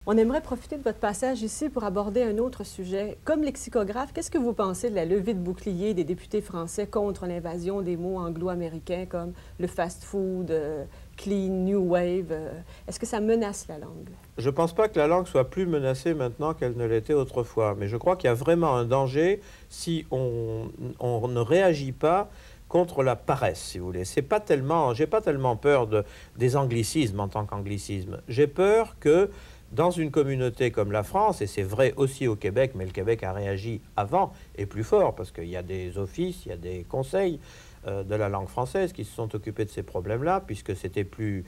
On aimerait profiter de votre passage ici pour aborder un autre sujet. Comme lexicographe, qu'est-ce que vous pensez de la levée de bouclier des députés français contre l'invasion des mots anglo-américains comme le fast-food, clean, new wave? Est-ce que ça menace la langue? Je ne pense pas que la langue soit plus menacée maintenant qu'elle ne l'était autrefois, mais je crois qu'il y a vraiment un danger si on ne réagit pas contre la paresse, si vous voulez. C'est pas tellement, j'ai pas tellement peur des anglicismes en tant qu'anglicisme. J'ai peur que dans une communauté comme la France, et c'est vrai aussi au Québec, mais le Québec a réagi avant et plus fort, parce qu'il y a des offices, il y a des conseils de la langue française qui se sont occupés de ces problèmes-là, puisque c'était plus,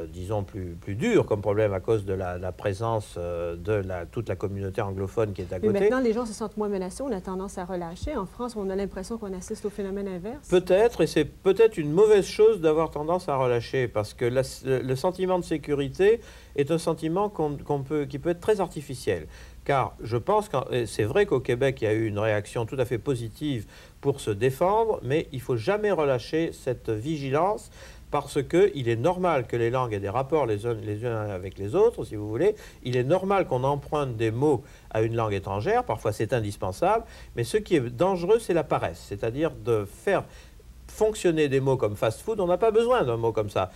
disons, plus dur comme problème à cause de la présence de toute la communauté anglophone qui est à côté. Mais maintenant, les gens se sentent moins menacés, on a tendance à relâcher. En France, on a l'impression qu'on assiste au phénomène inverse. Peut-être, et c'est peut-être une mauvaise chose d'avoir tendance à relâcher, parce que le sentiment de sécurité est un sentiment qui peut être très artificiel. Car je pense que c'est vrai qu'au Québec, il y a eu une réaction tout à fait positive pour se défendre, mais il ne faut jamais relâcher cette vigilance parce qu'il est normal que les langues aient des rapports les uns avec les autres, si vous voulez. Il est normal qu'on emprunte des mots à une langue étrangère, parfois c'est indispensable, mais ce qui est dangereux, c'est la paresse, c'est-à-dire de faire fonctionner des mots comme fast-food, on n'a pas besoin d'un mot comme ça.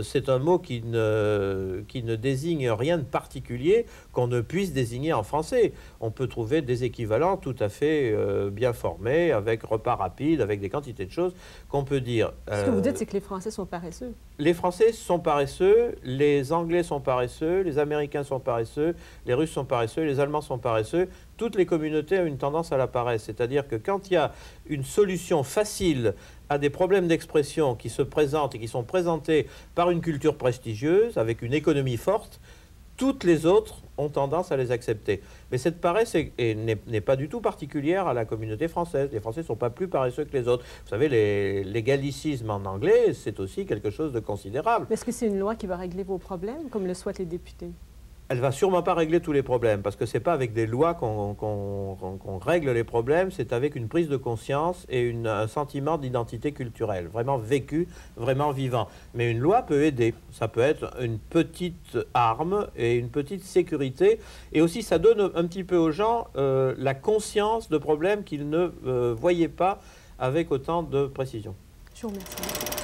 C'est un mot qui ne désigne rien de particulier qu'on ne puisse désigner en français. On peut trouver des équivalents tout à fait bien formés, avec repas rapides, avec des quantités de choses qu'on peut dire. Ce que vous dites, c'est que les Français sont paresseux. Les Français sont paresseux, les Anglais sont paresseux, les Américains sont paresseux, les Russes sont paresseux, les Allemands sont paresseux. Toutes les communautés ont une tendance à la paresse. C'est-à-dire que quand il y a une solution facile à des problèmes d'expression qui se présentent et qui sont présentés par une culture prestigieuse, avec une économie forte, toutes les autres ont tendance à les accepter. Mais cette paresse n'est pas du tout particulière à la communauté française. Les Français ne sont pas plus paresseux que les autres. Vous savez, les gallicismes en anglais, c'est aussi quelque chose de considérable. Mais est-ce que c'est une loi qui va régler vos problèmes, comme le souhaitent les députés? Elle ne va sûrement pas régler tous les problèmes, parce que ce n'est pas avec des lois qu'on règle les problèmes, c'est avec une prise de conscience et un sentiment d'identité culturelle, vraiment vécu, vraiment vivant. Mais une loi peut aider, ça peut être une petite arme et une petite sécurité, et aussi ça donne un petit peu aux gens la conscience de problèmes qu'ils ne voyaient pas avec autant de précision. Je vous remercie.